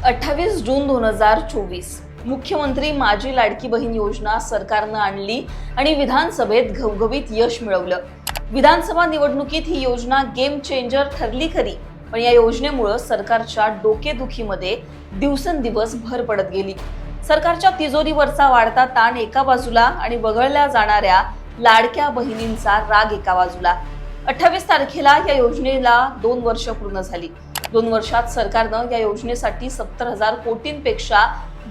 28 जून 2024 मुख्यमंत्री माझी लाडकी बहीण योजना सरकारनं आणली आणि विधानसभेत घवघवीत यश मिळवलं। विधानसभा निवडणुकीत ही योजना गेम चेंजर ठरली खरी, पण या योजनेमुळे सरकारच्या डोकेदुखीमध्ये दिवसेंदिवस भर पडत गेली। सरकारच्या तिजोरीवरचा वाढता ताण एका बाजूला आणि वगळल्या जाणाऱ्या लाडक्या बहिणींचा राग एका बाजूला। 28 तारखेला या योजनेला 2 वर्ष पूर्ण झाली। 2 वर्षात सरकारनं या योजनेसाठी 70,000 कोटींपेक्षा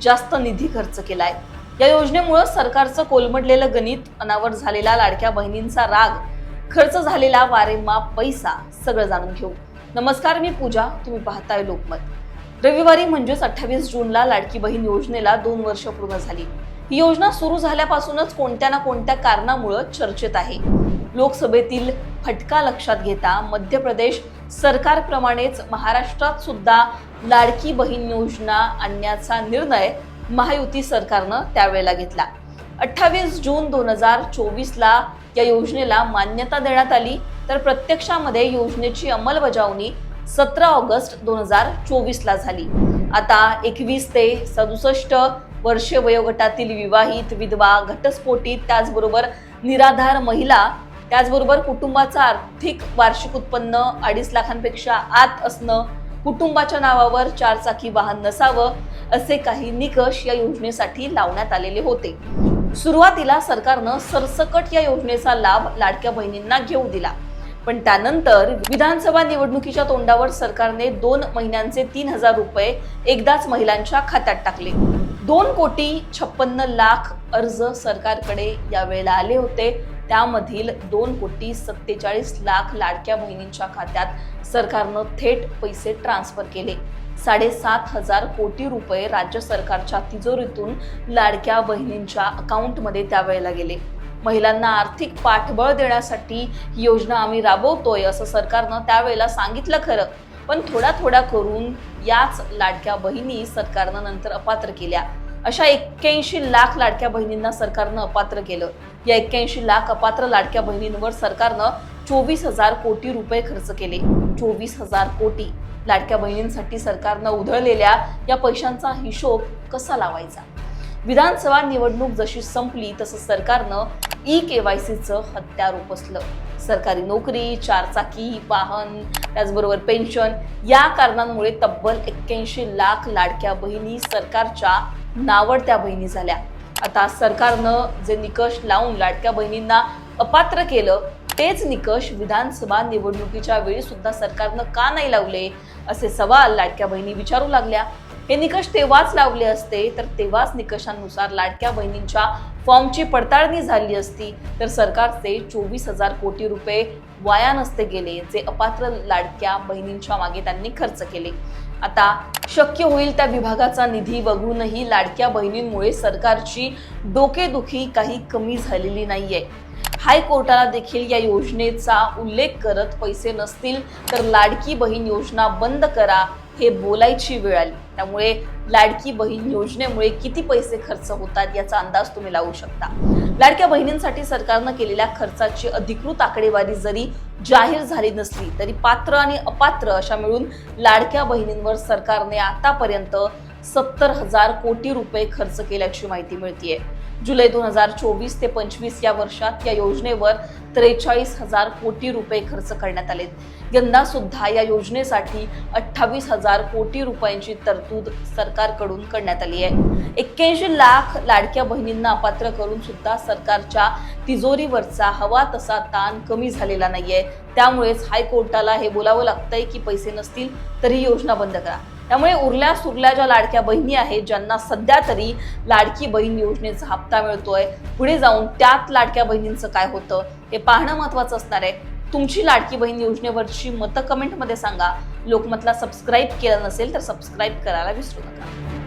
जास्त निधी खर्च केलाय। या योजनेमुळे सरकारचं कोलमडलेलं गणित, अनावर झालेला लाडक्या बहिणींचा राग, खर्च झालेला वारेमाप पैसा सगळं जाणून घेऊ। नमस्कार, मी पूजा, तुम्ही पाहताय लोकमत। रविवारी म्हणजेच 28 जूनला लाडकी बहीण योजनेला 2 वर्ष पूर्ण झाली। ही योजना सुरू झाल्यापासूनच कोणत्या ना कोणत्या कारणामुळे चर्चेत आहे। लोकसभेतील फटका लक्षात घेता मध्य प्रदेश सरकारप्रमाणेच महाराष्ट्रात सुद्धा लाडकी बहीण योजना आणण्याचा निर्णय महायुती सरकारनं त्यावेळेला घेतला। 28 जून 2024ला या योजनेला मान्यता देण्यात आली, तर प्रत्यक्षामध्ये योजनेची अंमलबजावणी 17 ऑगस्ट 2024ला झाली। आता 21 ते 67 वर्षे वयोगटातील विवाहित, विधवा, घटस्फोटित, त्याचबरोबर निराधार महिला, त्याचबरोबर कुटुंबाचं आर्थिक वार्षिक उत्पन्न 2.5 लाखांपेक्षा आत असणं, कुटुंबाच्या नावावर 4 चाकी वाहन नसावं, असे काही निकष या योजनेसाठी लावण्यात आलेले होते। सुरुवातीला सरकारनं सरसकट या योजनेचा लाभ लाडक्या बहिणींना घेऊ दिला, पण त्यानंतर विधानसभा निवडणुकीच्या तोंडावर सरकारने 2 महिन्यांचे 3,000 रुपये एकदाच महिलांच्या खात्यात टाकले। 2,56,00,000 अर्ज सरकारकडे यावेळेला आले होते, त्यामधील 2,47,00,000 लाडक्या बहिणींच्या खात्यात सरकारनं थेट पैसे ट्रान्सफर केले। 7,500 कोटी रुपये राज्य सरकारच्या तिजोरीतून लाडक्या बहिणींच्या अकाउंटमध्ये त्यावेळेला गेले। महिलांना आर्थिक पाठबळ देण्यासाठी ही योजना आम्ही राबवतोय असं सरकारनं त्यावेळेला सांगितलं खरं, पण थोडा थोडा करून याच लाडक्या बहिणी सरकारनं नंतर अपात्र केल्या। अशा 81 लाख लाडक्या बहिणींना सरकारनं अपात्र केलं। या 81 लाख अपात्र लाडक्या बहिणींवर सरकारनं 24,000 कोटी रुपये खर्च केले। 24,000 कोटी लाडक्या बहिणींसाठी सरकारनं उधळलेल्या या पैशांचा हिशोब कसा लावायचा? विधानसभा निवडणूक जशी संपली तसं सरकारनं KYCचं हत्यार उपसलं। सरकारी नोकरी, 4 चाकी वाहन, त्याचबरोबर पेन्शन या कारणांमुळे तब्बल 81 लाख लाडक्या बहिणी सरकारच्या नावडत्या बहिणी झाल्या। आता सरकारनं जे निकष लावून लाडक्या बहिणींना अपात्र केलं, तेच निकष विधानसभा निवडणुकीच्या वेळी सुद्धा सरकारनं का नाही लावले, असे सवाल लाडक्या बहिणी विचारू लागल्या। हे निकष तेव्हाच लावले असते तर तेव्हाच निकषांनुसार लाडक्या बहिणींच्या फॉर्मची पडताळणी झाली असती, तर सरकारचे 24,000 कोटी रुपये वाया नसते गेले, जे अपात्र लाडक्या बहिणींच्या मागे त्यांनी खर्च केले। आता शक्य होईल त्या विभागाचा निधी वगळूनही लाडक्या बहिणींमुळे सरकारची डोकेदुखी काही कमी झालेली नाहीये। हायकोर्टाला देखील या योजनेचा उल्लेख करत पैसे नसतील तर लाडकी बहीण योजना बंद करा हे बोलायची वेळ आली। त्यामुळे लाडकी बहीण योजनेमुळे किती पैसे खर्च होतात याचा अंदाज तुम्ही लावू शकता। लाडक्या बहिणींसाठी सरकारनं केलेल्या खर्चाची अधिकृत आकडेवारी जरी जाहीर झाली नसली तरी पात्र आणि अपात्र अशा मिळून लाडक्या बहिणींवर सरकारने आतापर्यंत 70,000 कोटी रुपये खर्च केल्याची माहिती मिळतेय। जुलै 2024 ते 25 या वर्षात या योजनेवर 43,000 कोटी रुपये खर्च करण्यात आले। यंदा सुद्धा या योजनेसाठी 28,000 कोटी रुपयांची तरतूद सरकारकडून करण्यात आली आहे। 81 लाख लाडक्या बहिणींना अपात्र करून सुद्धा सरकारच्या तिजोरीवरचा हवा तसा ताण कमी झालेला नाहीये। त्यामुळेच हायकोर्टाला हे बोलावं लागतंय की पैसे नसतील तरी ही योजना बंद करा। त्यामुळे उरल्या सुरल्या ज्या लाडक्या बहिणी आहेत, ज्यांना सध्या तरी लाडकी बहीण योजनेचा हप्ता मिळतोय, पुढे जाऊन त्यात लाडक्या बहिणींचं काय होतं हे पाहणं महत्त्वाचं असणार आहे। तुमची लाडकी बहीण योजनेवरची मतं कमेंटमध्ये सांगा। लोकमतला सबस्क्राईब केलं नसेल तर सबस्क्राईब करायला विसरू नका।